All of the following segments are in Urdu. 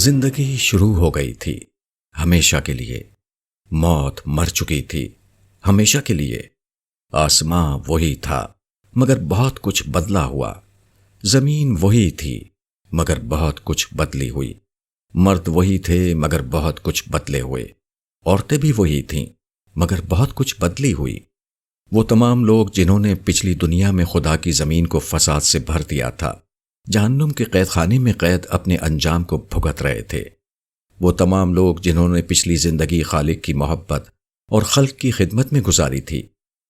زندگی شروع ہو گئی تھی ہمیشہ کے لیے، موت مر چکی تھی ہمیشہ کے لیے۔ آسماں وہی تھا مگر بہت کچھ بدلا ہوا، زمین وہی تھی مگر بہت کچھ بدلی ہوئی، مرد وہی تھے مگر بہت کچھ بدلے ہوئے، عورتیں بھی وہی تھیں مگر بہت کچھ بدلی ہوئی۔ وہ تمام لوگ جنہوں نے پچھلی دنیا میں خدا کی زمین کو فساد سے بھر دیا تھا، جہنم کے قید خانے میں قید اپنے انجام کو بھگت رہے تھے۔ وہ تمام لوگ جنہوں نے پچھلی زندگی خالق کی محبت اور خلق کی خدمت میں گزاری تھی،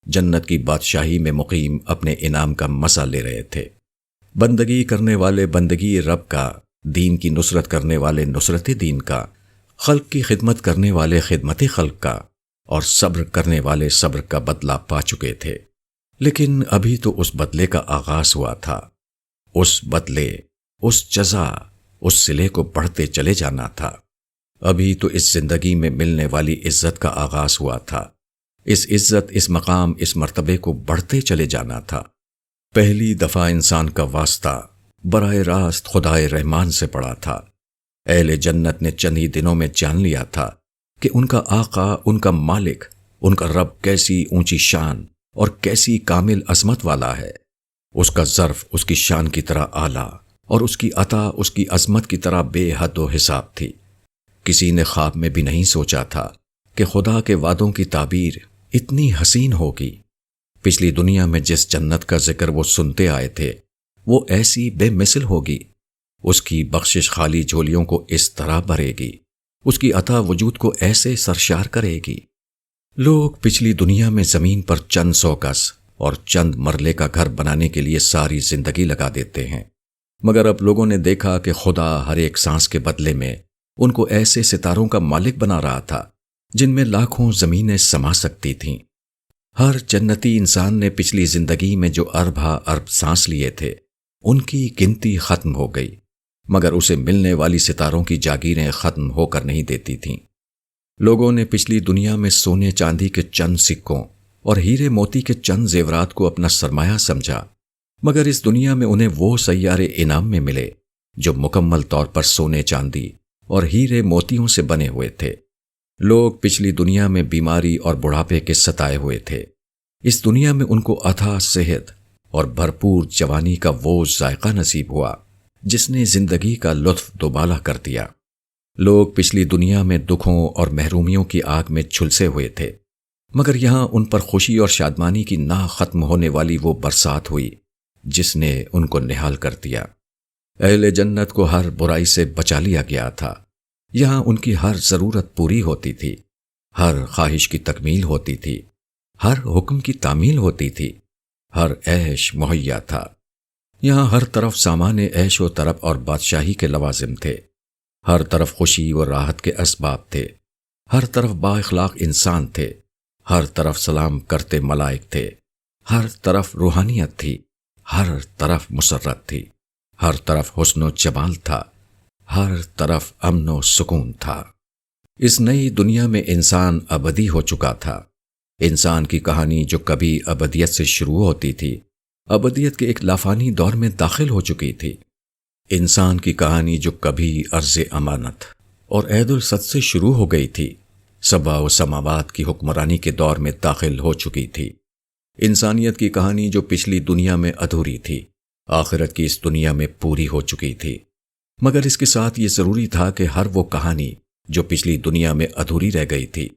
جنت کی بادشاہی میں مقیم اپنے انعام کا مزہ لے رہے تھے۔ بندگی کرنے والے بندگی رب کا، دین کی نصرت کرنے والے نصرت دین کا، خلق کی خدمت کرنے والے خدمت خلق کا، اور صبر کرنے والے صبر کا بدلہ پا چکے تھے۔ لیکن ابھی تو اس بدلے کا آغاز ہوا تھا۔ اس بدلے، اس جزا، اس صلے کو بڑھتے چلے جانا تھا۔ ابھی تو اس زندگی میں ملنے والی عزت کا آغاز ہوا تھا۔ اس عزت، اس مقام، اس مرتبے کو بڑھتے چلے جانا تھا۔ پہلی دفعہ انسان کا واسطہ براہ راست خدائے رحمان سے پڑا تھا۔ اہل جنت نے چند ہی دنوں میں جان لیا تھا کہ ان کا آقا، ان کا مالک، ان کا رب کیسی اونچی شان اور کیسی کامل عظمت والا ہے۔ اس کا ظرف اس کی شان کی طرح اعلیٰ اور اس کی عطا اس کی عظمت کی طرح بے حد و حساب تھی۔ کسی نے خواب میں بھی نہیں سوچا تھا کہ خدا کے وعدوں کی تعبیر اتنی حسین ہوگی۔ پچھلی دنیا میں جس جنت کا ذکر وہ سنتے آئے تھے، وہ ایسی بے مثل ہوگی۔ اس کی بخشش خالی جھولیوں کو اس طرح بھرے گی، اس کی عطا وجود کو ایسے سرشار کرے گی۔ لوگ پچھلی دنیا میں زمین پر چند سو گز اور چند مرلے کا گھر بنانے کے لیے ساری زندگی لگا دیتے ہیں، مگر اب لوگوں نے دیکھا کہ خدا ہر ایک سانس کے بدلے میں ان کو ایسے ستاروں کا مالک بنا رہا تھا جن میں لاکھوں زمینیں سما سکتی تھیں۔ ہر جنتی انسان نے پچھلی زندگی میں جو ارب ہا ارب سانس لیے تھے، ان کی گنتی ختم ہو گئی، مگر اسے ملنے والی ستاروں کی جاگیریں ختم ہو کر نہیں دیتی تھیں۔ لوگوں نے پچھلی دنیا میں سونے چاندی کے چند سکوں اور ہیرے موتی کے چند زیورات کو اپنا سرمایہ سمجھا، مگر اس دنیا میں انہیں وہ سیارے انعام میں ملے جو مکمل طور پر سونے چاندی اور ہیرے موتیوں سے بنے ہوئے تھے۔ لوگ پچھلی دنیا میں بیماری اور بڑھاپے کے ستائے ہوئے تھے، اس دنیا میں ان کو اتھا صحت اور بھرپور جوانی کا وہ ذائقہ نصیب ہوا جس نے زندگی کا لطف دوبالا کر دیا۔ لوگ پچھلی دنیا میں دکھوں اور محرومیوں کی آگ میں جھلسے ہوئے تھے، مگر یہاں ان پر خوشی اور شادمانی کی نہ ختم ہونے والی وہ برسات ہوئی جس نے ان کو نہال کر دیا۔ اہل جنت کو ہر برائی سے بچا لیا گیا تھا۔ یہاں ان کی ہر ضرورت پوری ہوتی تھی، ہر خواہش کی تکمیل ہوتی تھی، ہر حکم کی تعمیل ہوتی تھی، ہر عیش مہیا تھا۔ یہاں ہر طرف سامان عیش و طرب اور بادشاہی کے لوازم تھے، ہر طرف خوشی و راحت کے اسباب تھے، ہر طرف با اخلاق انسان تھے، ہر طرف سلام کرتے ملائک تھے، ہر طرف روحانیت تھی، ہر طرف مسرت تھی، ہر طرف حسن و جمال تھا، ہر طرف امن و سکون تھا۔ اس نئی دنیا میں انسان ابدی ہو چکا تھا۔ انسان کی کہانی جو کبھی ابدیت سے شروع ہوتی تھی، ابدیت کے ایک لافانی دور میں داخل ہو چکی تھی۔ انسان کی کہانی جو کبھی عرض امانت اور عید الصد سے شروع ہو گئی تھی، سبا و سماوات کی حکمرانی کے دور میں داخل ہو چکی تھی۔ انسانیت کی کہانی جو پچھلی دنیا میں ادھوری تھی، آخرت کی اس دنیا میں پوری ہو چکی تھی، مگر اس کے ساتھ یہ ضروری تھا کہ ہر وہ کہانی جو پچھلی دنیا میں ادھوری رہ گئی تھی،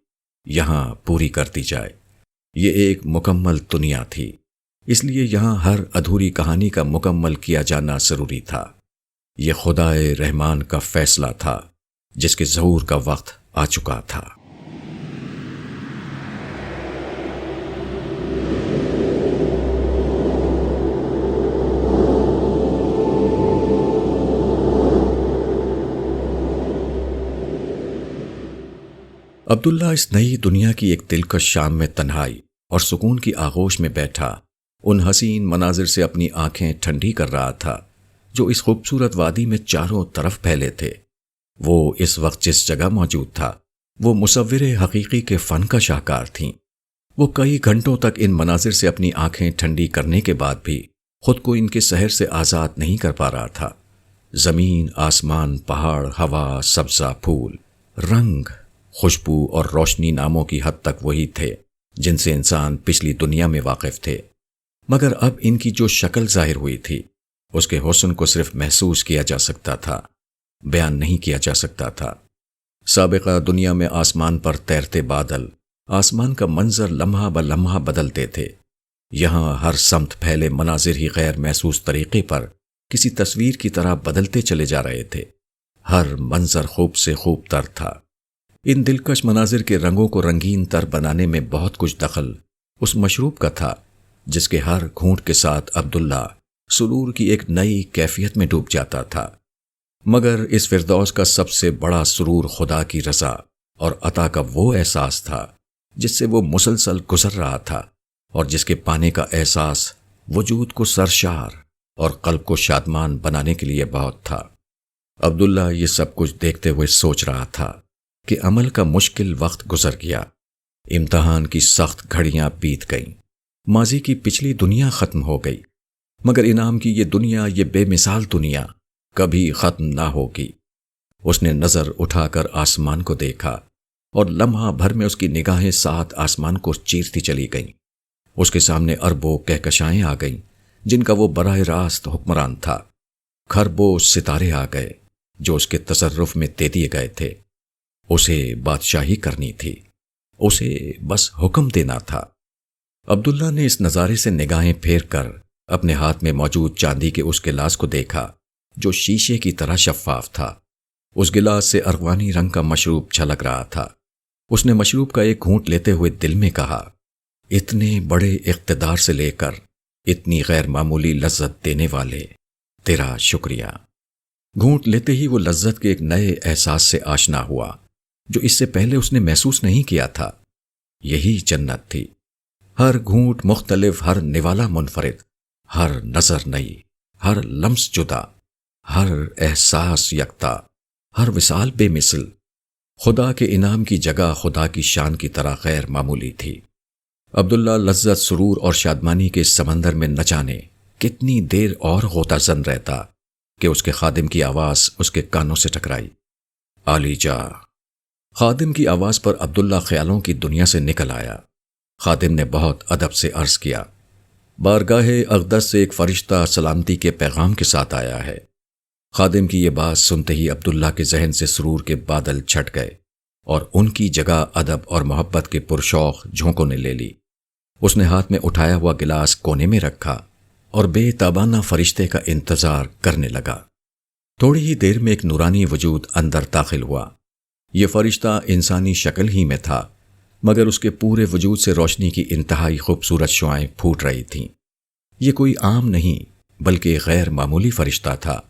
یہاں پوری کر دی جائے۔ یہ ایک مکمل دنیا تھی، اس لیے یہاں ہر ادھوری کہانی کا مکمل کیا جانا ضروری تھا۔ یہ خدائے رحمان کا فیصلہ تھا جس کے ظہور کا وقت آ چکا تھا۔ عبداللہ اس نئی دنیا کی ایک دلکش شام میں تنہائی اور سکون کی آغوش میں بیٹھا ان حسین مناظر سے اپنی آنکھیں ٹھنڈی کر رہا تھا جو اس خوبصورت وادی میں چاروں طرف پھیلے تھے۔ وہ اس وقت جس جگہ موجود تھا، وہ مصور حقیقی کے فن کا شاہکار تھیں۔ وہ کئی گھنٹوں تک ان مناظر سے اپنی آنکھیں ٹھنڈی کرنے کے بعد بھی خود کو ان کے سحر سے آزاد نہیں کر پا رہا تھا۔ زمین، آسمان، پہاڑ، ہوا، سبزہ، پھول، رنگ، خوشبو اور روشنی ناموں کی حد تک وہی تھے جن سے انسان پچھلی دنیا میں واقف تھے، مگر اب ان کی جو شکل ظاہر ہوئی تھی اس کے حسن کو صرف محسوس کیا جا سکتا تھا، بیان نہیں کیا جا سکتا تھا۔ سابقہ دنیا میں آسمان پر تیرتے بادل آسمان کا منظر لمحہ بہ لمحہ بدلتے تھے، یہاں ہر سمت پھیلے مناظر ہی غیر محسوس طریقے پر کسی تصویر کی طرح بدلتے چلے جا رہے تھے، ہر منظر خوب سے خوب تر تھا۔ ان دلکش مناظر کے رنگوں کو رنگین تر بنانے میں بہت کچھ دخل اس مشروب کا تھا جس کے ہر گھونٹ کے ساتھ عبداللہ سرور کی ایک نئی کیفیت میں ڈوب جاتا تھا۔ مگر اس فردوس کا سب سے بڑا سرور خدا کی رضا اور عطا کا وہ احساس تھا جس سے وہ مسلسل گزر رہا تھا اور جس کے پانے کا احساس وجود کو سرشار اور قلب کو شادمان بنانے کے لیے بہت تھا۔ عبداللہ یہ سب کچھ دیکھتے ہوئے سوچ رہا تھا کہ عمل کا مشکل وقت گزر گیا، امتحان کی سخت گھڑیاں بیت گئیں، ماضی کی پچھلی دنیا ختم ہو گئی، مگر انعام کی یہ دنیا، یہ بے مثال دنیا کبھی ختم نہ ہوگی۔ اس نے نظر اٹھا کر آسمان کو دیکھا اور لمحہ بھر میں اس کی نگاہیں سات آسمان کو چیرتی چلی گئیں۔ اس کے سامنے اربوں کہکشائیں آ گئیں جن کا وہ براہ راست حکمران تھا، کھربوں ستارے آ گئے جو اس کے تصرف میں دے دیے گئے تھے۔ اسے بادشاہی کرنی تھی، اسے بس حکم دینا تھا۔ عبداللہ نے اس نظارے سے نگاہیں پھیر کر اپنے ہاتھ میں موجود چاندی کے اس گلاس کو دیکھا جو شیشے کی طرح شفاف تھا۔ اس گلاس سے ارغوانی رنگ کا مشروب چھلک رہا تھا۔ اس نے مشروب کا ایک گھونٹ لیتے ہوئے دل میں کہا، اتنے بڑے اقتدار سے لے کر اتنی غیر معمولی لذت دینے والے، تیرا شکریہ۔ گھونٹ لیتے ہی وہ لذت کے ایک نئے احساس سے آشنا ہوا جو اس سے پہلے اس نے محسوس نہیں کیا تھا۔ یہی جنت تھی، ہر گھونٹ مختلف، ہر نوالہ منفرد، ہر نظر نئی، ہر لمس جدا، ہر احساس یکتا، ہر وصال بے مثل۔ خدا کے انعام کی جگہ خدا کی شان کی طرح غیر معمولی تھی۔ عبداللہ لذت، سرور اور شادمانی کے سمندر میں نہ جانے کتنی دیر اور غوطہ زن رہتا کہ اس کے خادم کی آواز اس کے کانوں سے ٹکرائی، عالی جا۔ خادم کی آواز پر عبداللہ خیالوں کی دنیا سے نکل آیا۔ خادم نے بہت ادب سے عرض کیا، بارگاہ اقدس سے ایک فرشتہ سلامتی کے پیغام کے ساتھ آیا ہے۔ خادم کی یہ بات سنتے ہی عبداللہ کے ذہن سے سرور کے بادل چھٹ گئے اور ان کی جگہ ادب اور محبت کے پرشوق جھونکوں نے لے لی۔ اس نے ہاتھ میں اٹھایا ہوا گلاس کونے میں رکھا اور بے تابانہ فرشتے کا انتظار کرنے لگا۔ تھوڑی ہی دیر میں ایک نورانی وجود اندر داخل ہوا۔ یہ فرشتہ انسانی شکل ہی میں تھا، مگر اس کے پورے وجود سے روشنی کی انتہائی خوبصورت شعاعیں پھوٹ رہی تھیں۔ یہ کوئی عام نہیں بلکہ غیر معمولی فرشتہ تھا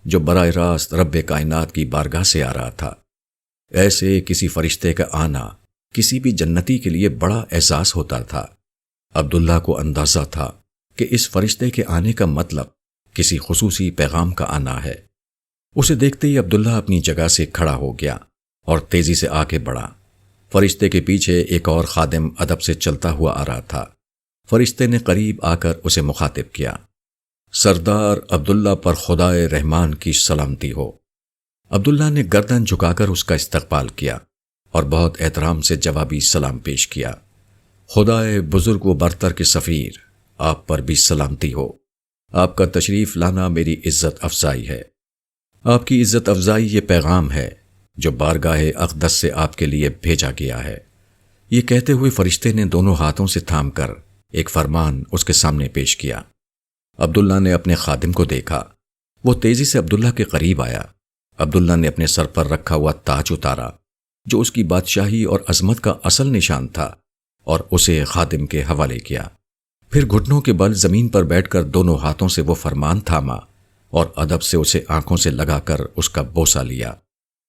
جو براہ راست رب کائنات کی بارگاہ سے آ رہا تھا۔ ایسے کسی فرشتے کا آنا کسی بھی جنتی کے لیے بڑا احساس ہوتا تھا۔ عبداللہ کو اندازہ تھا کہ اس فرشتے کے آنے کا مطلب کسی خصوصی پیغام کا آنا ہے۔ اسے دیکھتے ہی عبداللہ اپنی جگہ سے کھڑا ہو گیا اور تیزی سے آگے بڑھا۔ فرشتے کے پیچھے ایک اور خادم ادب سے چلتا ہوا آ رہا تھا۔ فرشتے نے قریب آ کر اسے مخاطب کیا، سردار عبداللہ پر خدائے رحمان کی سلامتی ہو۔ عبداللہ نے گردن جھکا کر اس کا استقبال کیا اور بہت احترام سے جوابی سلام پیش کیا۔ خدائے بزرگ و برتر کے سفیر، آپ پر بھی سلامتی ہو۔ آپ کا تشریف لانا میری عزت افزائی ہے۔ آپ کی عزت افزائی یہ پیغام ہے جو بارگاہ اقدس سے آپ کے لیے بھیجا گیا ہے۔ یہ کہتے ہوئے فرشتے نے دونوں ہاتھوں سے تھام کر ایک فرمان اس کے سامنے پیش کیا۔ عبداللہ نے اپنے خادم کو دیکھا، وہ تیزی سے عبداللہ کے قریب آیا۔ عبداللہ نے اپنے سر پر رکھا ہوا تاج اتارا جو اس کی بادشاہی اور عظمت کا اصل نشان تھا اور اسے خادم کے حوالے کیا۔ پھر گھٹنوں کے بل زمین پر بیٹھ کر دونوں ہاتھوں سے وہ فرمان تھاما اور ادب سے اسے آنکھوں سے لگا کر اس کا بوسہ لیا۔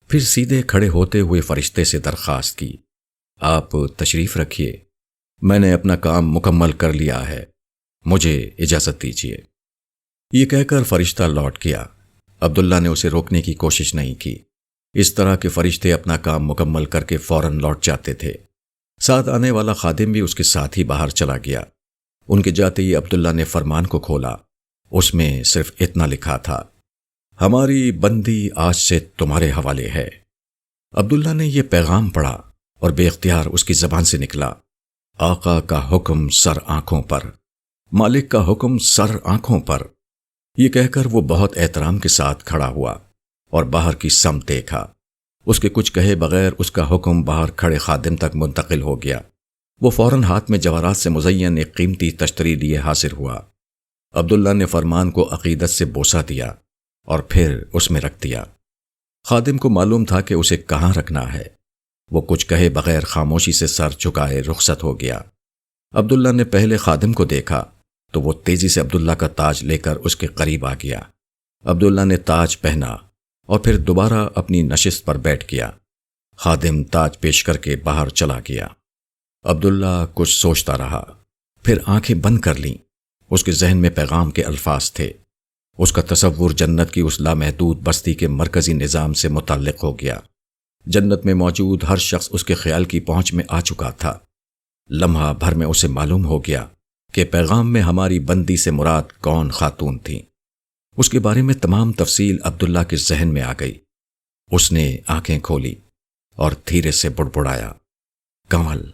پھر سیدھے کھڑے ہوتے ہوئے فرشتے سے درخواست کی، آپ تشریف رکھیے، میں نے اپنا کام مکمل کر لیا ہے، مجھے اجازت دیجیے۔ یہ کہہ کر فرشتہ لوٹ گیا۔ عبداللہ نے اسے روکنے کی کوشش نہیں کی۔ اس طرح کے فرشتے اپنا کام مکمل کر کے فوراً لوٹ جاتے تھے۔ ساتھ آنے والا خادم بھی اس کے ساتھ ہی باہر چلا گیا۔ ان کے جاتے ہی عبداللہ نے فرمان کو کھولا۔ اس میں صرف اتنا لکھا تھا، ہماری بندی آج سے تمہارے حوالے ہے۔ عبداللہ نے یہ پیغام پڑھا اور بے اختیار اس کی زبان سے نکلا، آقا کا حکم سر آنکھوں پر، مالک کا حکم سر آنکھوں پر۔ یہ کہہ کر وہ بہت احترام کے ساتھ کھڑا ہوا اور باہر کی سمت دیکھا۔ اس کے کچھ کہے بغیر اس کا حکم باہر کھڑے خادم تک منتقل ہو گیا۔ وہ فوراً ہاتھ میں جواہرات سے مزین ایک قیمتی تشتری لیے حاضر ہوا۔ عبداللہ نے فرمان کو عقیدت سے بوسہ دیا اور پھر اس میں رکھ دیا۔ خادم کو معلوم تھا کہ اسے کہاں رکھنا ہے۔ وہ کچھ کہے بغیر خاموشی سے سر جھکائے رخصت ہو گیا۔ عبداللہ نے پہلے خادم کو دیکھا تو وہ تیزی سے عبداللہ کا تاج لے کر اس کے قریب آ گیا۔ عبداللہ نے تاج پہنا اور پھر دوبارہ اپنی نشست پر بیٹھ گیا۔ خادم تاج پیش کر کے باہر چلا گیا۔ عبداللہ کچھ سوچتا رہا، پھر آنکھیں بند کر لیں۔ اس کے ذہن میں پیغام کے الفاظ تھے۔ اس کا تصور جنت کی اس لامحدود بستی کے مرکزی نظام سے متعلق ہو گیا۔ جنت میں موجود ہر شخص اس کے خیال کی پہنچ میں آ چکا تھا۔ لمحہ بھر میں اسے معلوم ہو گیا کہ پیغام میں ہماری بندی سے مراد کون خاتون تھیں۔ اس کے بارے میں تمام تفصیل عبداللہ کے ذہن میں آ گئی۔ اس نے آنکھیں کھولی اور دھیرے سے بڑبڑایا، کنول۔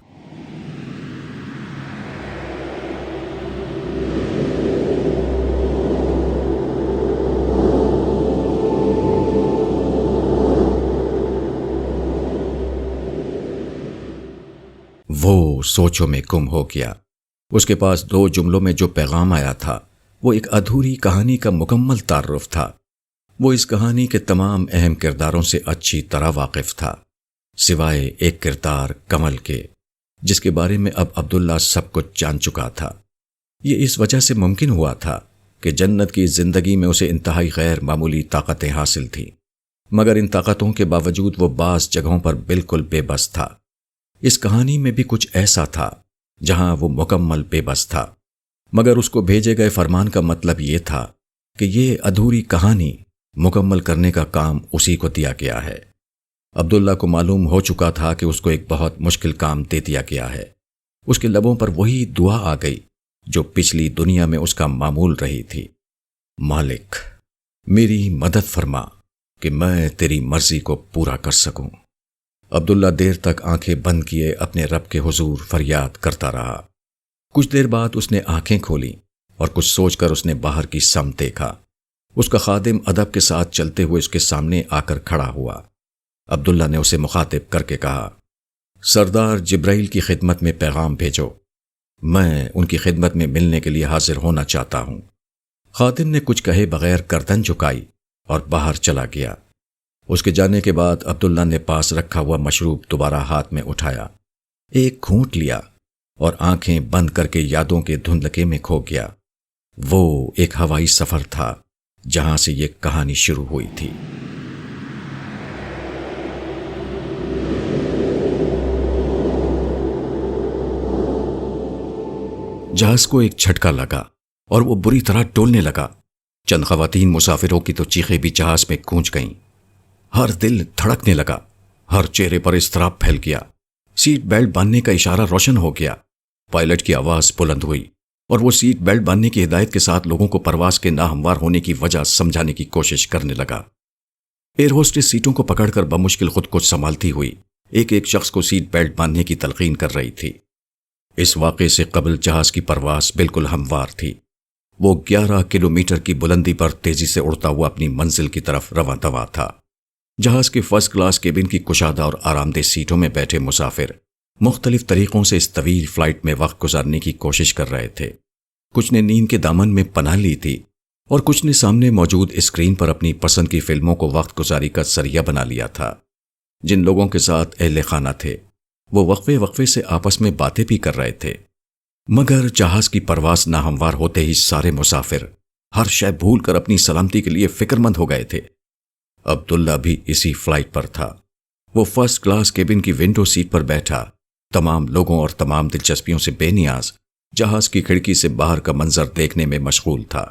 وہ سوچوں میں گم ہو گیا۔ اس کے پاس 2 جملوں میں جو پیغام آیا تھا وہ ایک ادھوری کہانی کا مکمل تعارف تھا۔ وہ اس کہانی کے تمام اہم کرداروں سے اچھی طرح واقف تھا، سوائے ایک کردار کنول کے، جس کے بارے میں اب عبداللہ سب کچھ جان چکا تھا۔ یہ اس وجہ سے ممکن ہوا تھا کہ جنت کی زندگی میں اسے انتہائی غیر معمولی طاقتیں حاصل تھیں، مگر ان طاقتوں کے باوجود وہ بعض جگہوں پر بالکل بے بس تھا۔ اس کہانی میں بھی کچھ ایسا تھا جہاں وہ مکمل بے بس تھا، مگر اس کو بھیجے گئے فرمان کا مطلب یہ تھا کہ یہ ادھوری کہانی مکمل کرنے کا کام اسی کو دیا گیا ہے۔ عبداللہ کو معلوم ہو چکا تھا کہ اس کو ایک بہت مشکل کام دے دیا گیا ہے۔ اس کے لبوں پر وہی دعا آ گئی جو پچھلی دنیا میں اس کا معمول رہی تھی، مالک میری مدد فرما کہ میں تیری مرضی کو پورا کر سکوں۔ عبداللہ دیر تک آنکھیں بند کیے اپنے رب کے حضور فریاد کرتا رہا۔ کچھ دیر بعد اس نے آنکھیں کھولیں اور کچھ سوچ کر اس نے باہر کی سمت دیکھا۔ اس کا خادم ادب کے ساتھ چلتے ہوئے اس کے سامنے آ کر کھڑا ہوا۔ عبداللہ نے اسے مخاطب کر کے کہا، سردار جبرائیل کی خدمت میں پیغام بھیجو، میں ان کی خدمت میں ملنے کے لیے حاضر ہونا چاہتا ہوں۔ خادم نے کچھ کہے بغیر گردن جھکائی اور باہر چلا گیا۔ اس کے جانے کے بعد عبداللہ نے پاس رکھا ہوا مشروب دوبارہ ہاتھ میں اٹھایا، ایک گھونٹ لیا اور آنکھیں بند کر کے یادوں کے دھندلکے میں کھو گیا۔ وہ ایک ہوائی سفر تھا جہاں سے یہ کہانی شروع ہوئی تھی۔ جہاز کو ایک جھٹکا لگا اور وہ بری طرح ڈولنے لگا۔ چند خواتین مسافروں کی تو چیخیں بھی جہاز میں گونج گئیں۔ ہر دل دھڑکنے لگا، ہر چہرے پر اضطراب پھیل گیا۔ سیٹ بیلٹ باندھنے کا اشارہ روشن ہو گیا۔ پائلٹ کی آواز بلند ہوئی اور وہ سیٹ بیلٹ باندھنے کی ہدایت کے ساتھ لوگوں کو پرواز کے ناہموار ہونے کی وجہ سمجھانے کی کوشش کرنے لگا۔ ایئر ہوسٹس سیٹوں کو پکڑ کر بمشکل خود کو سنبھالتی ہوئی ایک ایک شخص کو سیٹ بیلٹ باندھنے کی تلقین کر رہی تھی۔ اس واقعے سے قبل جہاز کی پرواز بالکل ہموار تھی۔ وہ 11 کلومیٹر کی بلندی پر تیزی سے اڑتا ہوا اپنی منزل کی طرف رواں دواں تھا۔ جہاز کے فرسٹ کلاس کیبن کی کشادہ اور آرام دہ سیٹوں میں بیٹھے مسافر مختلف طریقوں سے اس طویل فلائٹ میں وقت گزارنے کی کوشش کر رہے تھے۔ کچھ نے نیند کے دامن میں پناہ لی تھی اور کچھ نے سامنے موجود اسکرین پر اپنی پسند کی فلموں کو وقت گزاری کا ذریعہ بنا لیا تھا۔ جن لوگوں کے ساتھ اہل خانہ تھے وہ وقفے وقفے سے آپس میں باتیں بھی کر رہے تھے، مگر جہاز کی پرواز ناہموار ہوتے ہی سارے مسافر ہر شے بھول کر اپنی سلامتی کے لیے فکر مند ہو گئے تھے۔ عبداللہ بھی اسی فلائٹ پر تھا۔ وہ فرسٹ کلاس کیبن کی ونڈو سیٹ پر بیٹھا تمام لوگوں اور تمام دلچسپیوں سے بے نیاز جہاز کی کھڑکی سے باہر کا منظر دیکھنے میں مشغول تھا۔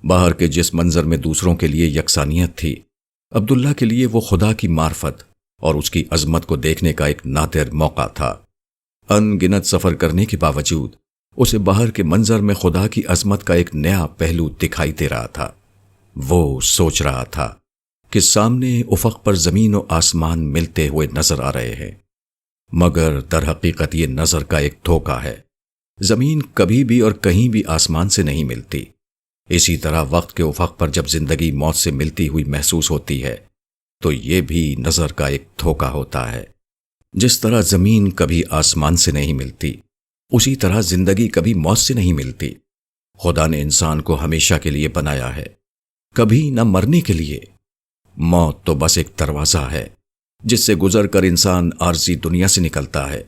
باہر کے جس منظر میں دوسروں کے لیے یکسانیت تھی، عبداللہ کے لیے وہ خدا کی معرفت اور اس کی عظمت کو دیکھنے کا ایک نادر موقع تھا۔ ان گنت سفر کرنے کے باوجود اسے باہر کے منظر میں خدا کی عظمت کا ایک نیا پہلو دکھائی دے رہا تھا۔ وہ سوچ رہا تھا کہ سامنے افق پر زمین و آسمان ملتے ہوئے نظر آ رہے ہیں، مگر در حقیقت یہ نظر کا ایک دھوکہ ہے۔ زمین کبھی بھی اور کہیں بھی آسمان سے نہیں ملتی۔ اسی طرح وقت کے افق پر جب زندگی موت سے ملتی ہوئی محسوس ہوتی ہے تو یہ بھی نظر کا ایک دھوکہ ہوتا ہے۔ جس طرح زمین کبھی آسمان سے نہیں ملتی، اسی طرح زندگی کبھی موت سے نہیں ملتی۔ خدا نے انسان کو ہمیشہ کے لیے بنایا ہے، کبھی نہ مرنے کے لیے۔ موت تو بس ایک دروازہ ہے جس سے گزر کر انسان عارضی دنیا سے نکلتا ہے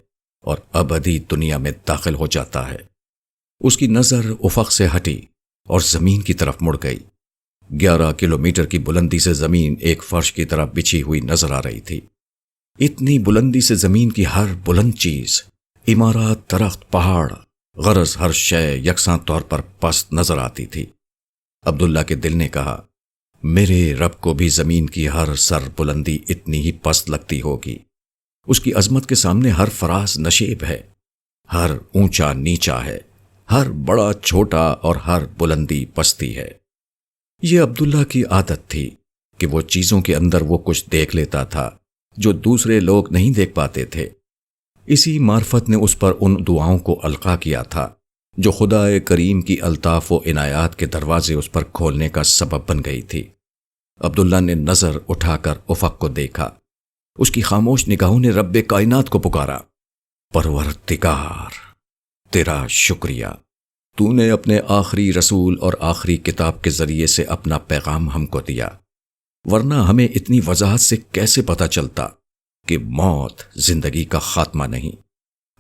اور ابدی دنیا میں داخل ہو جاتا ہے۔ اس کی نظر افق سے ہٹی اور زمین کی طرف مڑ گئی۔ 11 کلومیٹر کی بلندی سے زمین ایک فرش کی طرح بچھی ہوئی نظر آ رہی تھی۔ اتنی بلندی سے زمین کی ہر بلند چیز، عمارات، درخت، پہاڑ، غرض ہر شے یکساں طور پر پست نظر آتی تھی۔ عبداللہ کے دل نے کہا، میرے رب کو بھی زمین کی ہر سر بلندی اتنی ہی پست لگتی ہوگی۔ اس کی عظمت کے سامنے ہر فراز نشیب ہے، ہر اونچا نیچا ہے، ہر بڑا چھوٹا اور ہر بلندی پستی ہے۔ یہ عبداللہ کی عادت تھی کہ وہ چیزوں کے اندر وہ کچھ دیکھ لیتا تھا جو دوسرے لوگ نہیں دیکھ پاتے تھے۔ اسی معرفت نے اس پر ان دعاؤں کو القا کیا تھا جو خدا کریم کی الطاف و عنایات کے دروازے اس پر کھولنے کا سبب بن گئی تھی۔ عبداللہ نے نظر اٹھا کر افق کو دیکھا۔ اس کی خاموش نگاہوں نے رب کائنات کو پکارا، پروردگار، تیرا شکریہ، تو نے اپنے آخری رسول اور آخری کتاب کے ذریعے سے اپنا پیغام ہم کو دیا، ورنہ ہمیں اتنی وضاحت سے کیسے پتہ چلتا کہ موت زندگی کا خاتمہ نہیں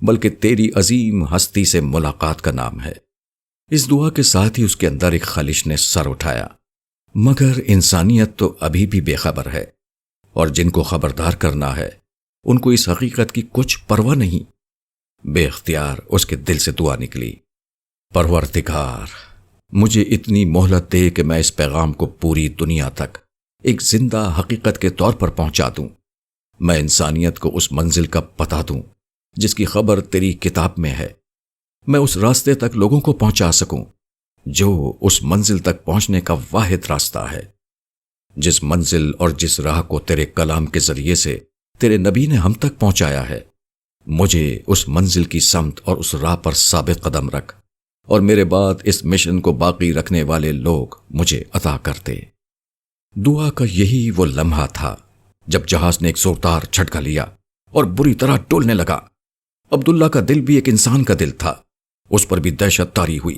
بلکہ تیری عظیم ہستی سے ملاقات کا نام ہے۔ اس دعا کے ساتھ ہی اس کے اندر ایک خلش نے سر اٹھایا، مگر انسانیت تو ابھی بھی بے خبر ہے، اور جن کو خبردار کرنا ہے ان کو اس حقیقت کی کچھ پرواہ نہیں۔ بے اختیار اس کے دل سے دعا نکلی، پروردگار، مجھے اتنی مہلت دے کہ میں اس پیغام کو پوری دنیا تک ایک زندہ حقیقت کے طور پر پہنچا دوں۔ میں انسانیت کو اس منزل کا پتہ دوں جس کی خبر تیری کتاب میں ہے۔ میں اس راستے تک لوگوں کو پہنچا سکوں جو اس منزل تک پہنچنے کا واحد راستہ ہے، جس منزل اور جس راہ کو تیرے کلام کے ذریعے سے تیرے نبی نے ہم تک پہنچایا ہے۔ مجھے اس منزل کی سمت اور اس راہ پر ثابت قدم رکھ، اور میرے بعد اس مشن کو باقی رکھنے والے لوگ مجھے عطا کر دے۔ دعا کا یہی وہ لمحہ تھا جب جہاز نے ایک زوردار جھٹکا لیا اور بری طرح ڈولنے لگا۔ عبداللہ کا دل بھی ایک انسان کا دل تھا، اس پر بھی دہشت طاری ہوئی،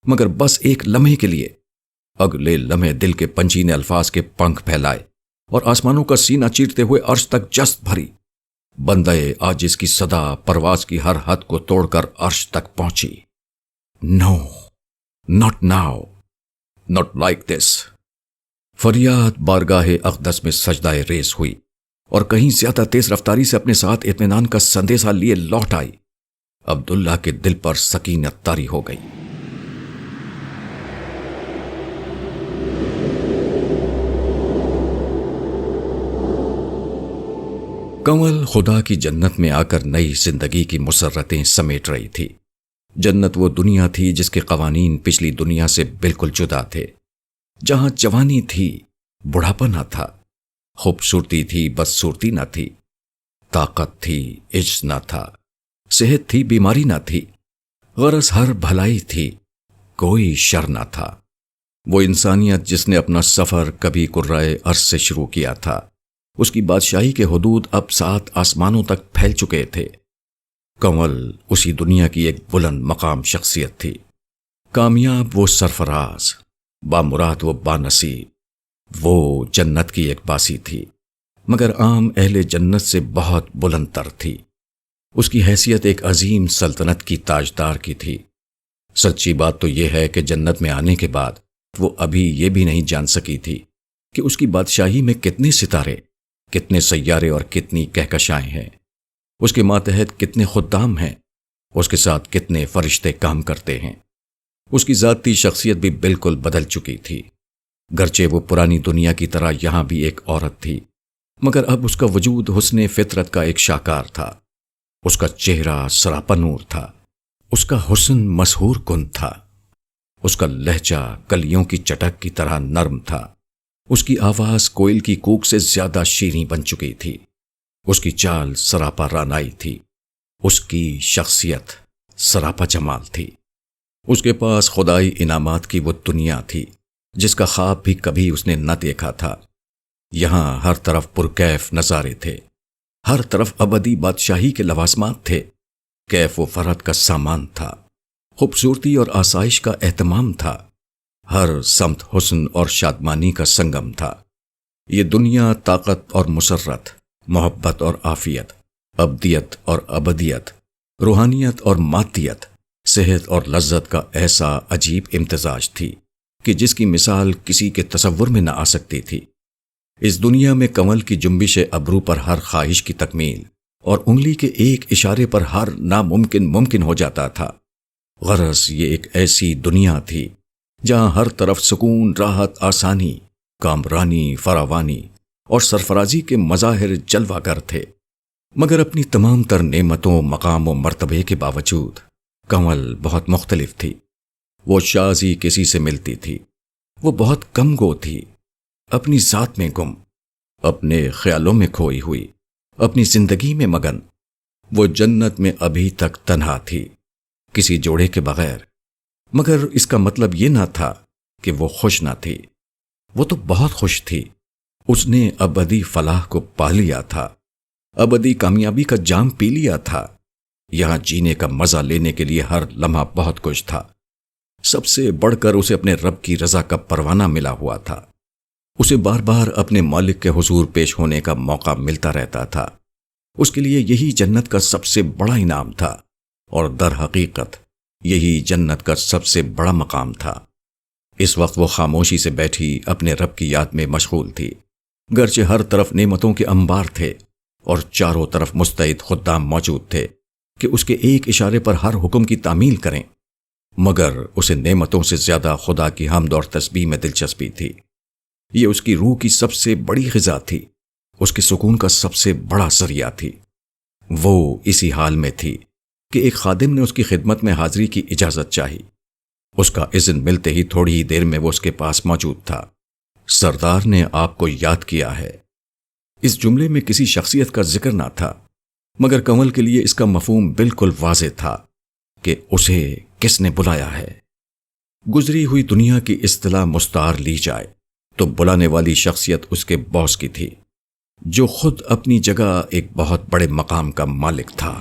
مگر بس ایک لمحے کے لیے۔ اگلے لمحے دل کے پنچھی نے الفاظ کے پنکھ پھیلائے اور آسمانوں کا سینہ چیرتے ہوئے عرش تک جست بھری۔ بندے عاجز کی صدا پرواز کی ہر حد کو توڑ کر عرش تک پہنچی۔ No, not now, not like this. فریاد بارگاہ اقدس میں سجدہ ریز ہوئی اور کہیں زیادہ تیز رفتاری سے اپنے ساتھ اطمینان کا سندیسہ لیے لوٹ آئی۔ عبداللہ کے دل پر سکینت طاری ہو گئی۔ کنول خدا کی جنت میں آ کر نئی زندگی کی مسرتیں سمیٹ رہی تھی۔ جنت وہ دنیا تھی جس کے قوانین پچھلی دنیا سے بالکل جدا تھے، جہاں جوانی تھی، بڑھاپا نہ تھا، خوبصورتی تھی، بدصورتی نہ تھی، طاقت تھی، عجز نہ تھا، صحت تھی، بیماری نہ تھی، غرض ہر بھلائی تھی، کوئی شر نہ تھا۔ وہ انسانیت جس نے اپنا سفر کبھی قرۂ ارض سے شروع کیا تھا، اس کی بادشاہی کے حدود اب 7 آسمانوں تک پھیل چکے تھے۔ کنول اسی دنیا کی ایک بلند مقام شخصیت تھی، کامیاب وہ سرفراز، بامراد وہ بانصیب، وہ جنت کی ایک باسی تھی، مگر عام اہل جنت سے بہت بلند تر تھی۔ اس کی حیثیت ایک عظیم سلطنت کی تاجدار کی تھی۔ سچی بات تو یہ ہے کہ جنت میں آنے کے بعد وہ ابھی یہ بھی نہیں جان سکی تھی کہ اس کی بادشاہی میں کتنے ستارے، کتنے سیارے اور کتنی کہکشائیں ہیں، اس کے ماتحت کتنے خدام ہیں، اس کے ساتھ کتنے فرشتے کام کرتے ہیں۔ اس کی ذاتی شخصیت بھی بالکل بدل چکی تھی، گرچہ وہ پرانی دنیا کی طرح یہاں بھی ایک عورت تھی، مگر اب اس کا وجود حسن فطرت کا ایک شاہکار تھا۔ اس کا چہرہ سراپا نور تھا، اس کا حسن مسحور کن تھا۔ اس کا لہجہ کلیوں کی چٹک کی طرح نرم تھا، اس کی آواز کوئل کی کوک سے زیادہ شیریں بن چکی تھی، اس کی چال سراپا رانائی تھی، اس کی شخصیت سراپا جمال تھی۔ اس کے پاس خدائی انعامات کی وہ دنیا تھی جس کا خواب بھی کبھی اس نے نہ دیکھا تھا۔ یہاں ہر طرف پرکیف نظارے تھے، ہر طرف ابدی بادشاہی کے لوازمات تھے، کیف و فرحت کا سامان تھا، خوبصورتی اور آسائش کا اہتمام تھا، ہر سمت حسن اور شادمانی کا سنگم تھا۔ یہ دنیا طاقت اور مسرت، محبت اور عافیت، ابدیت اور ابدیت، روحانیت اور مادیت، صحت اور لذت کا ایسا عجیب امتزاج تھی کہ جس کی مثال کسی کے تصور میں نہ آ سکتی تھی۔ اس دنیا میں کنول کی جنبش ابرو پر ہر خواہش کی تکمیل اور انگلی کے ایک اشارے پر ہر ناممکن ممکن ہو جاتا تھا۔ غرض یہ ایک ایسی دنیا تھی جہاں ہر طرف سکون، راحت، آسانی، کامرانی، فراوانی اور سرفرازی کے مظاہر جلوہ گر تھے۔ مگر اپنی تمام تر نعمتوں، مقام و مرتبے کے باوجود کنول بہت مختلف تھی۔ وہ شاذ ہی کسی سے ملتی تھی، وہ بہت کم گو تھی، اپنی ذات میں گم، اپنے خیالوں میں کھوئی ہوئی، اپنی زندگی میں مگن۔ وہ جنت میں ابھی تک تنہا تھی، کسی جوڑے کے بغیر۔ مگر اس کا مطلب یہ نہ تھا کہ وہ خوش نہ تھی، وہ تو بہت خوش تھی۔ اس نے ابدی فلاح کو پا لیا تھا، ابدی کامیابی کا جام پی لیا تھا۔ یہاں جینے کا مزہ لینے کے لیے ہر لمحہ بہت کچھ تھا۔ سب سے بڑھ کر اسے اپنے رب کی رضا کا پروانہ ملا ہوا تھا۔ اسے بار بار اپنے مالک کے حضور پیش ہونے کا موقع ملتا رہتا تھا۔ اس کے لیے یہی جنت کا سب سے بڑا انعام تھا، اور در حقیقت یہی جنت کا سب سے بڑا مقام تھا۔ اس وقت وہ خاموشی سے بیٹھی اپنے رب کی یاد میں مشغول تھی، گرچہ ہر طرف نعمتوں کے انبار تھے اور چاروں طرف مستعد خدام موجود تھے کہ اس کے ایک اشارے پر ہر حکم کی تعمیل کریں، مگر اسے نعمتوں سے زیادہ خدا کی حمد اور تسبیح میں دلچسپی تھی۔ یہ اس کی روح کی سب سے بڑی غذا تھی، اس کے سکون کا سب سے بڑا ذریعہ تھی۔ وہ اسی حال میں تھی کہ ایک خادم نے اس کی خدمت میں حاضری کی اجازت چاہی۔ اس کا اذن ملتے ہی تھوڑی ہی دیر میں وہ اس کے پاس موجود تھا۔ سردار نے آپ کو یاد کیا ہے۔ اس جملے میں کسی شخصیت کا ذکر نہ تھا، مگر کنول کے لیے اس کا مفہوم بالکل واضح تھا کہ اسے کس نے بلایا ہے۔ گزری ہوئی دنیا کی اصطلاح مستعار لی جائے تو بلانے والی شخصیت اس کے باس کی تھی، جو خود اپنی جگہ ایک بہت بڑے مقام کا مالک تھا۔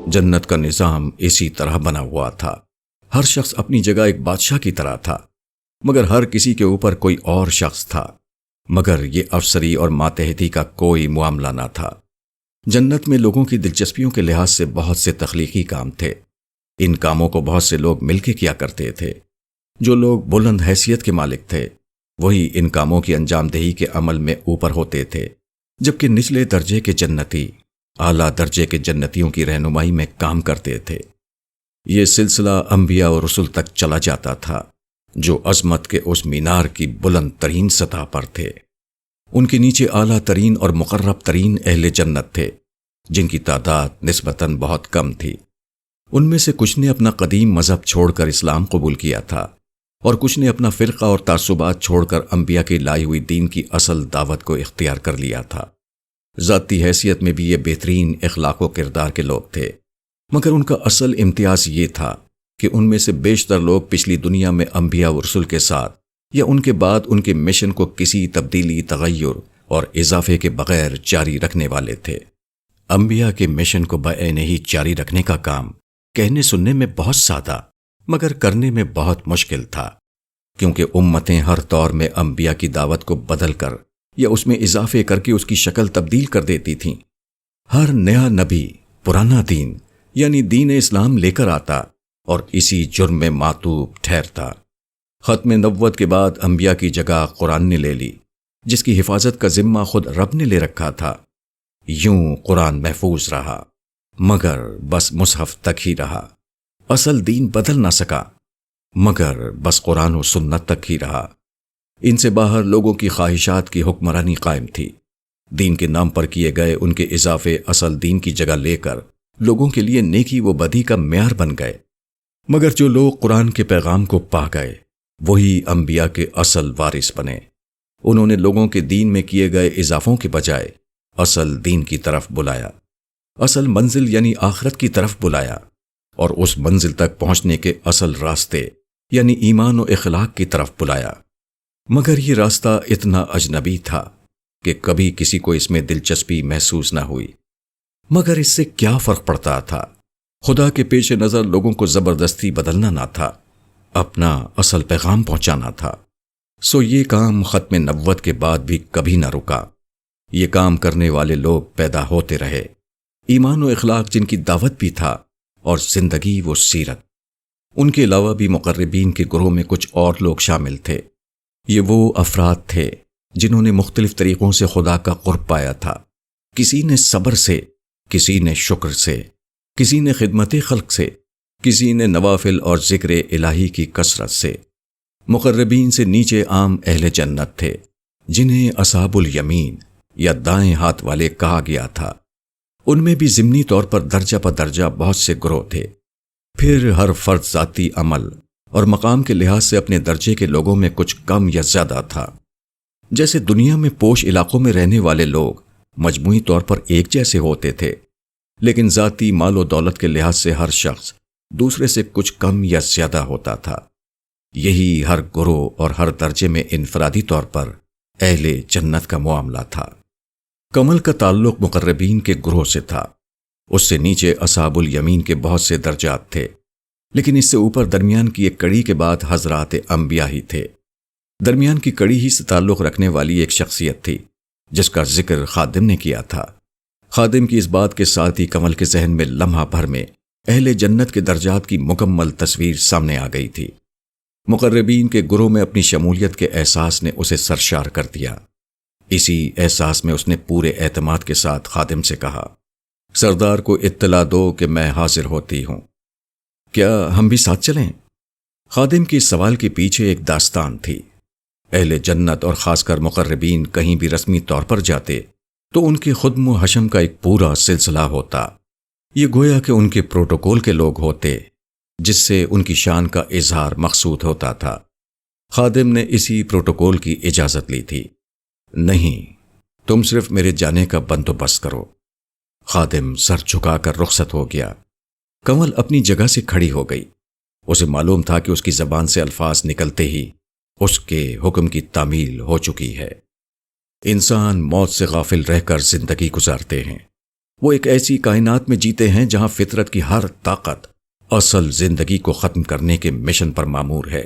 جنت کا نظام اسی طرح بنا ہوا تھا۔ ہر شخص اپنی جگہ ایک بادشاہ کی طرح تھا، مگر ہر کسی کے اوپر کوئی اور شخص تھا۔ مگر یہ افسری اور ماتحتی کا کوئی معاملہ نہ تھا۔ جنت میں لوگوں کی دلچسپیوں کے لحاظ سے بہت سے تخلیقی کام تھے۔ ان کاموں کو بہت سے لوگ مل کے کیا کرتے تھے۔ جو لوگ بلند حیثیت کے مالک تھے وہی ان کاموں کی انجام دہی کے عمل میں اوپر ہوتے تھے، جبکہ نچلے درجے کے جنتی اعلیٰ درجے کے جنتیوں کی رہنمائی میں کام کرتے تھے۔ یہ سلسلہ انبیاء اور رسل تک چلا جاتا تھا، جو عظمت کے اس مینار کی بلند ترین سطح پر تھے۔ ان کے نیچے اعلیٰ ترین اور مقرب ترین اہل جنت تھے، جن کی تعداد نسبتاً بہت کم تھی۔ ان میں سے کچھ نے اپنا قدیم مذہب چھوڑ کر اسلام قبول کیا تھا، اور کچھ نے اپنا فرقہ اور تعصبات چھوڑ کر انبیاء کی لائی ہوئی دین کی اصل دعوت کو اختیار کر لیا تھا۔ ذاتی حیثیت میں بھی یہ بہترین اخلاق و کردار کے لوگ تھے، مگر ان کا اصل امتیاز یہ تھا کہ ان میں سے بیشتر لوگ پچھلی دنیا میں انبیاء و رسل کے ساتھ یا ان کے بعد ان کے مشن کو کسی تبدیلی، تغیر اور اضافے کے بغیر جاری رکھنے والے تھے۔ انبیاء کے مشن کو بعینہ ہی جاری رکھنے کا کام کہنے سننے میں بہت سادہ مگر کرنے میں بہت مشکل تھا، کیونکہ امتیں ہر دور میں انبیاء کی دعوت کو بدل کر یا اس میں اضافے کر کے اس کی شکل تبدیل کر دیتی تھیں۔ ہر نیا نبی پرانا دین یعنی دین اسلام لے کر آتا اور اسی جرم میں معتوب ٹھہرتا۔ ختم نبوت کے بعد انبیاء کی جگہ قرآن نے لے لی، جس کی حفاظت کا ذمہ خود رب نے لے رکھا تھا۔ یوں قرآن محفوظ رہا، مگر بس مصحف تک ہی رہا۔ اصل دین بدل نہ سکا، مگر بس قرآن و سنت تک ہی رہا۔ ان سے باہر لوگوں کی خواہشات کی حکمرانی قائم تھی۔ دین کے نام پر کیے گئے ان کے اضافے اصل دین کی جگہ لے کر لوگوں کے لیے نیکی و بدی کا معیار بن گئے۔ مگر جو لوگ قرآن کے پیغام کو پا گئے وہی انبیاء کے اصل وارث بنے۔ انہوں نے لوگوں کے دین میں کیے گئے اضافوں کے بجائے اصل دین کی طرف بلایا، اصل منزل یعنی آخرت کی طرف بلایا، اور اس منزل تک پہنچنے کے اصل راستے یعنی ایمان و اخلاق کی طرف بلایا۔ مگر یہ راستہ اتنا اجنبی تھا کہ کبھی کسی کو اس میں دلچسپی محسوس نہ ہوئی۔ مگر اس سے کیا فرق پڑتا تھا؟ خدا کے پیش نظر لوگوں کو زبردستی بدلنا نہ تھا، اپنا اصل پیغام پہنچانا تھا۔ سو یہ کام ختم نبوت کے بعد بھی کبھی نہ رکا۔ یہ کام کرنے والے لوگ پیدا ہوتے رہے، ایمان و اخلاق جن کی دعوت بھی تھا اور زندگی و سیرت۔ ان کے علاوہ بھی مقربین کے گروہ میں کچھ اور لوگ شامل تھے۔ یہ وہ افراد تھے جنہوں نے مختلف طریقوں سے خدا کا قرب پایا تھا۔ کسی نے صبر سے، کسی نے شکر سے، کسی نے خدمت خلق سے، کسی نے نوافل اور ذکر الہی کی کثرت سے۔ مقربین سے نیچے عام اہل جنت تھے جنہیں اصحاب الیمین یا دائیں ہاتھ والے کہا گیا تھا۔ ان میں بھی ضمنی طور پر درجہ بدرجہ بہت سے گروہ تھے۔ پھر ہر فرد ذاتی عمل اور مقام کے لحاظ سے اپنے درجے کے لوگوں میں کچھ کم یا زیادہ تھا۔ جیسے دنیا میں پوش علاقوں میں رہنے والے لوگ مجموعی طور پر ایک جیسے ہوتے تھے، لیکن ذاتی مال و دولت کے لحاظ سے ہر شخص دوسرے سے کچھ کم یا زیادہ ہوتا تھا۔ یہی ہر گروہ اور ہر درجے میں انفرادی طور پر اہل جنت کا معاملہ تھا۔ کمل کا تعلق مقربین کے گروہ سے تھا۔ اس سے نیچے اصحاب الیمین کے بہت سے درجات تھے، لیکن اس سے اوپر درمیان کی ایک کڑی کے بعد حضرات انبیاء ہی تھے۔ درمیان کی کڑی ہی سے تعلق رکھنے والی ایک شخصیت تھی جس کا ذکر خادم نے کیا تھا۔ خادم کی اس بات کے ساتھ ہی کمل کے ذہن میں لمحہ بھر میں اہل جنت کے درجات کی مکمل تصویر سامنے آ گئی تھی۔ مقربین کے گروہ میں اپنی شمولیت کے احساس نے اسے سرشار کر دیا۔ اسی احساس میں اس نے پورے اعتماد کے ساتھ خادم سے کہا، سردار کو اطلاع دو کہ میں حاضر ہوتی ہوں، کیا ہم بھی ساتھ چلیں؟ خادم کے اس سوال کے پیچھے ایک داستان تھی۔ اہل جنت اور خاص کر مقربین کہیں بھی رسمی طور پر جاتے تو ان کے خدم و حشم کا ایک پورا سلسلہ ہوتا۔ یہ گویا کہ ان کے پروٹوکول کے لوگ ہوتے جس سے ان کی شان کا اظہار مقصود ہوتا تھا۔ خادم نے اسی پروٹوکول کی اجازت لی تھی۔ نہیں، تم صرف میرے جانے کا بندوبست کرو۔ خادم سر جھکا کر رخصت ہو گیا۔ کمل اپنی جگہ سے کھڑی ہو گئی۔ اسے معلوم تھا کہ اس کی زبان سے الفاظ نکلتے ہی اس کے حکم کی تعمیل ہو چکی ہے۔ انسان موت سے غافل رہ کر زندگی گزارتے ہیں۔ وہ ایک ایسی کائنات میں جیتے ہیں جہاں فطرت کی ہر طاقت اصل زندگی کو ختم کرنے کے مشن پر مامور ہے،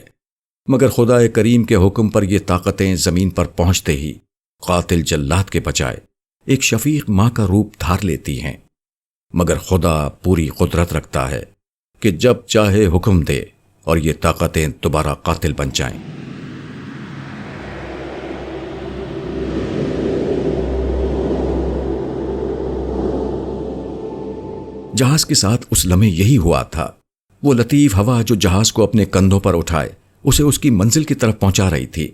مگر خدا کریم کے حکم پر یہ طاقتیں زمین پر پہنچتے ہی قاتل جلاد کے بجائے ایک شفیق ماں کا روپ دھار لیتی ہیں۔ مگر خدا پوری قدرت رکھتا ہے کہ جب چاہے حکم دے اور یہ طاقتیں دوبارہ قاتل بن جائیں۔ جہاز کے ساتھ اس لمحے یہی ہوا تھا۔ وہ لطیف ہوا جو جہاز کو اپنے کندھوں پر اٹھائے اسے اس کی منزل کی طرف پہنچا رہی تھی،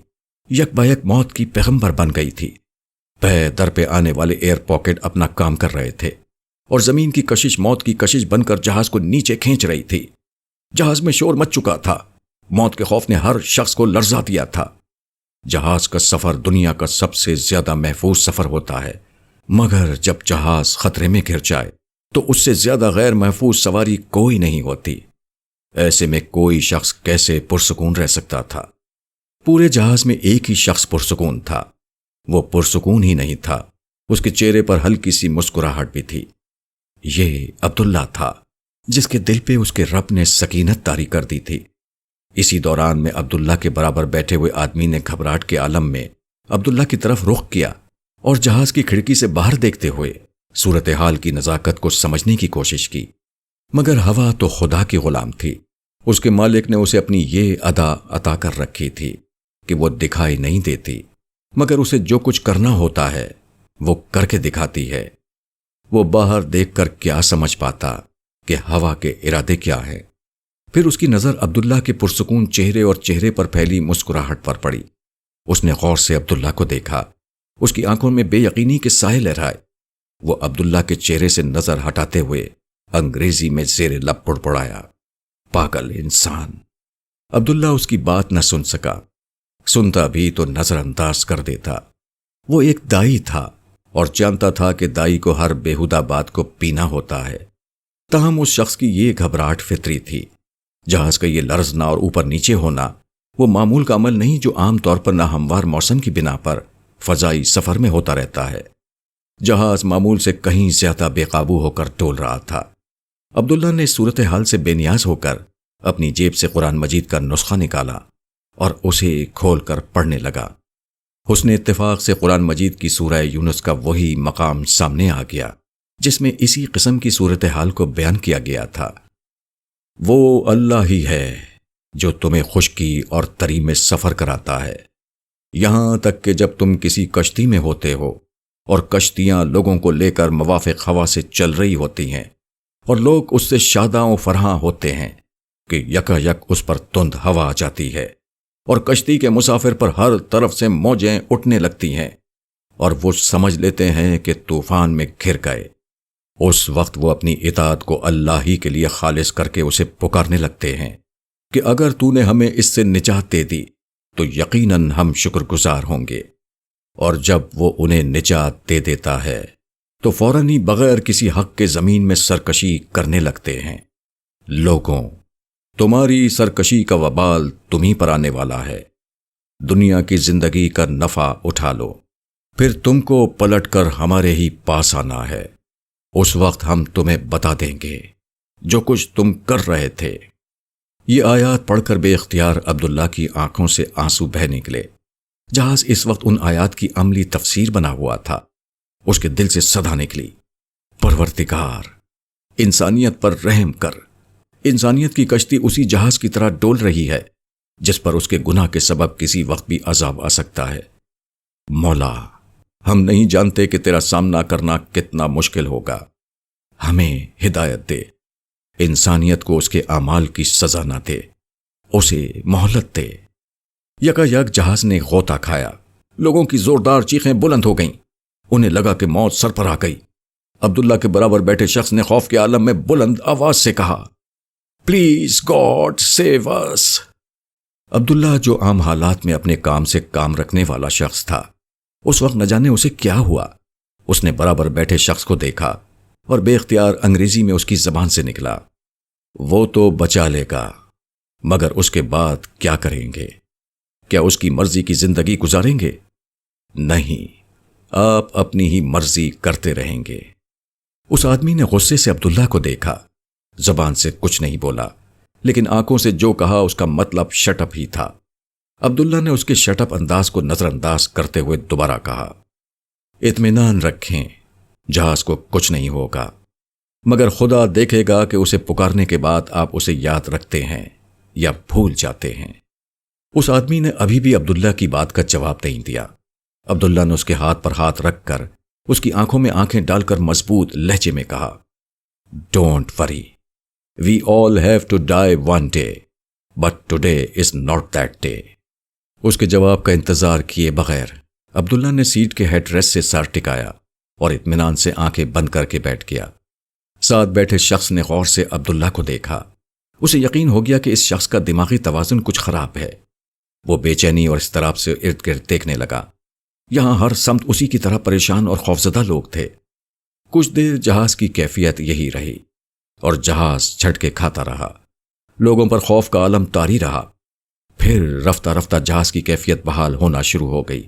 یک بیک موت کی پیغمبر بن گئی تھی۔ پہ در پہ آنے والے ایئر پاکٹ اپنا کام کر رہے تھے اور زمین کی کشش موت کی کشش بن کر جہاز کو نیچے کھینچ رہی تھی۔ جہاز میں شور مچ چکا تھا۔ موت کے خوف نے ہر شخص کو لرزا دیا تھا۔ جہاز کا سفر دنیا کا سب سے زیادہ محفوظ سفر ہوتا ہے، مگر جب جہاز خطرے میں گر جائے تو اس سے زیادہ غیر محفوظ سواری کوئی نہیں ہوتی۔ ایسے میں کوئی شخص کیسے پرسکون رہ سکتا تھا؟ پورے جہاز میں ایک ہی شخص پرسکون تھا۔ وہ پرسکون ہی نہیں تھا، اس کے چہرے پر ہلکی سی مسکراہٹ بھی تھی۔ یہ عبداللہ تھا جس کے دل پہ اس کے رب نے سکینت طاری کر دی تھی۔ اسی دوران میں عبداللہ کے برابر بیٹھے ہوئے آدمی نے گھبراہٹ کے عالم میں عبداللہ کی طرف رخ کیا اور جہاز کی کھڑکی سے باہر دیکھتے ہوئے صورتحال کی نزاکت کو سمجھنے کی کوشش کی۔ مگر ہوا تو خدا کی غلام تھی۔ اس کے مالک نے اسے اپنی یہ ادا عطا کر رکھی تھی کہ وہ دکھائی نہیں دیتی، مگر اسے جو کچھ کرنا ہوتا ہے وہ کر کے دکھاتی ہے۔ وہ باہر دیکھ کر کیا سمجھ پاتا کہ ہوا کے ارادے کیا ہیں؟ پھر اس کی نظر عبداللہ کے پرسکون چہرے اور چہرے پر پھیلی مسکراہٹ پر پڑی۔ اس نے غور سے عبداللہ کو دیکھا۔ اس کی آنکھوں میں بے یقینی کے سائے لہرائے۔ وہ عبداللہ کے چہرے سے نظر ہٹاتے ہوئے انگریزی میں زیر لب پڑپڑایا، پاگل انسان۔ عبداللہ اس کی بات نہ سن سکا، سنتا بھی تو نظر انداز کر دیتا۔ وہ ایک دائی تھا اور جانتا تھا کہ دائی کو ہر بیہودہ بات کو پینا ہوتا ہے، تاہم اس شخص کی یہ گھبراہٹ فطری تھی۔ جہاز کا یہ لرزنا اور اوپر نیچے ہونا وہ معمول کا عمل نہیں جو عام طور پر ناہموار موسم کی بنا پر فضائی سفر میں ہوتا رہتا ہے۔ جہاز معمول سے کہیں زیادہ بے قابو ہو کر ڈول رہا تھا۔ عبداللہ نے صورتحال سے بے نیاز ہو کر اپنی جیب سے قرآن مجید کا نسخہ نکالا اور اسے کھول کر پڑھنے لگا۔ حسن اتفاق سے قرآن مجید کی سورہ یونس کا وہی مقام سامنے آ گیا جس میں اسی قسم کی صورتحال کو بیان کیا گیا تھا۔ وہ اللہ ہی ہے جو تمہیں خشکی اور تری میں سفر کراتا ہے، یہاں تک کہ جب تم کسی کشتی میں ہوتے ہو اور کشتیاں لوگوں کو لے کر موافق ہوا سے چل رہی ہوتی ہیں اور لوگ اس سے شاداں و فرحاں ہوتے ہیں کہ یکا یک اس پر تند ہوا آ جاتی ہے اور کشتی کے مسافر پر ہر طرف سے موجیں اٹھنے لگتی ہیں اور وہ سمجھ لیتے ہیں کہ طوفان میں گھر گئے۔ اس وقت وہ اپنی اطاعت کو اللہ ہی کے لیے خالص کر کے اسے پکارنے لگتے ہیں کہ اگر تو نے ہمیں اس سے نجات دے دی تو یقیناً ہم شکر گزار ہوں گے۔ اور جب وہ انہیں نجات دے دیتا ہے تو فوراً ہی بغیر کسی حق کے زمین میں سرکشی کرنے لگتے ہیں۔ لوگوں، تمہاری سرکشی کا وبال تمہیں پر آنے والا ہے۔ دنیا کی زندگی کا نفع اٹھا لو، پھر تم کو پلٹ کر ہمارے ہی پاس آنا ہے۔ اس وقت ہم تمہیں بتا دیں گے جو کچھ تم کر رہے تھے۔ یہ آیات پڑھ کر بے اختیار عبداللہ کی آنکھوں سے آنسو بہہ نکلے۔ جہاز اس وقت ان آیات کی عملی تفسیر بنا ہوا تھا۔ اس کے دل سے صدا نکلی، پروردگار، انسانیت پر رحم کر۔ انسانیت کی کشتی اسی جہاز کی طرح ڈول رہی ہے جس پر اس کے گناہ کے سبب کسی وقت بھی عذاب آ سکتا ہے۔ مولا، ہم نہیں جانتے کہ تیرا سامنا کرنا کتنا مشکل ہوگا۔ ہمیں ہدایت دے، انسانیت کو اس کے اعمال کی سزا نہ دے، اسے مہلت دے۔ یکا یک جہاز نے غوطہ کھایا، لوگوں کی زوردار چیخیں بلند ہو گئیں، انہیں لگا کہ موت سر پر آ گئی۔ عبداللہ کے برابر بیٹھے شخص نے خوف کے عالم میں بلند آواز سے کہا، پلیز گاڈ سیو اس۔ عبداللہ جو عام حالات میں اپنے کام سے کام رکھنے والا شخص تھا، اس وقت نہ جانے اسے کیا ہوا۔ اس نے برابر بیٹھے شخص کو دیکھا اور بے اختیار انگریزی میں اس کی زبان سے نکلا، وہ تو بچا لے گا، مگر اس کے بعد کیا کریں گے؟ کیا اس کی مرضی کی زندگی گزاریں گے؟ نہیں، آپ اپنی ہی مرضی کرتے رہیں گے۔ اس آدمی نے غصے سے عبداللہ کو دیکھا، زبان سے کچھ نہیں بولا، لیکن آنکھوں سے جو کہا اس کا مطلب شٹ اپ ہی تھا۔ عبداللہ نے اس کے شٹ اپ انداز کو نظر انداز کرتے ہوئے دوبارہ کہا، اطمینان رکھیں، جہاز کو کچھ نہیں ہوگا، مگر خدا دیکھے گا کہ اسے پکارنے کے بعد آپ اسے یاد رکھتے ہیں یا بھول جاتے ہیں۔ اس آدمی نے ابھی بھی عبداللہ کی بات کا جواب نہیں دیا۔ عبداللہ نے اس کے ہاتھ پر ہاتھ رکھ کر اس کی آنکھوں میں آنکھیں ڈال کر مضبوط لہجے میں کہا، don't worry, we all have to die one day, but today is not that day. اس کے جواب کا انتظار کیے بغیر عبداللہ نے سیٹ کے ہیڈ ریسٹ سے سر ٹکایا اور اطمینان سے آنکھیں بند کر کے بیٹھ گیا۔ ساتھ بیٹھے شخص نے غور سے عبداللہ کو دیکھا۔ اسے یقین ہو گیا کہ اس شخص کا دماغی توازن کچھ خراب ہے۔ وہ بے چینی اور اضطراب سے ارد گرد دیکھنے لگا۔ یہاں ہر سمت اسی کی طرح پریشان اور خوفزدہ لوگ تھے۔ کچھ دیر جہاز کی کیفیت یہی رہی اور جہاز جھٹکے کھاتا رہا۔ لوگوں پر خوف کا عالم طاری رہا۔ پھر رفتہ رفتہ جہاز کی کیفیت بحال ہونا شروع ہو گئی۔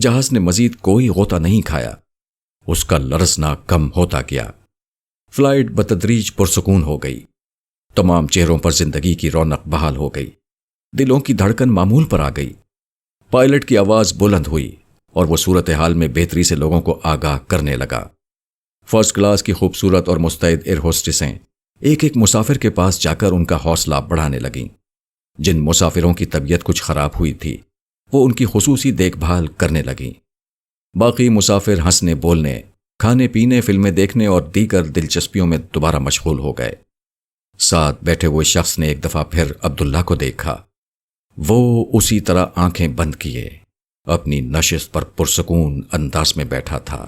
جہاز نے مزید کوئی غوطہ نہیں کھایا، اس کا لرزنا کم ہوتا گیا۔ فلائٹ بتدریج پرسکون ہو گئی۔ تمام چہروں پر زندگی کی رونق بحال ہو گئی۔ دلوں کی دھڑکن معمول پر آ گئی۔ پائلٹ کی آواز بلند ہوئی اور وہ صورتحال میں بہتری سے لوگوں کو آگاہ کرنے لگا۔ فرسٹ کلاس کی خوبصورت اور مستعد ایئر ہوسٹسیں ایک ایک مسافر کے پاس جا کر ان کا حوصلہ بڑھانے لگیں۔ جن مسافروں کی طبیعت کچھ خراب ہوئی تھی وہ ان کی خصوصی دیکھ بھال کرنے لگیں۔ باقی مسافر ہنسنے بولنے، کھانے پینے، فلمیں دیکھنے اور دیگر دلچسپیوں میں دوبارہ مشغول ہو گئے۔ ساتھ بیٹھے ہوئے شخص نے ایک دفعہ پھر عبداللہ کو دیکھا۔ وہ اسی طرح آنکھیں بند کیے اپنی نشست پر پرسکون انداز میں بیٹھا تھا۔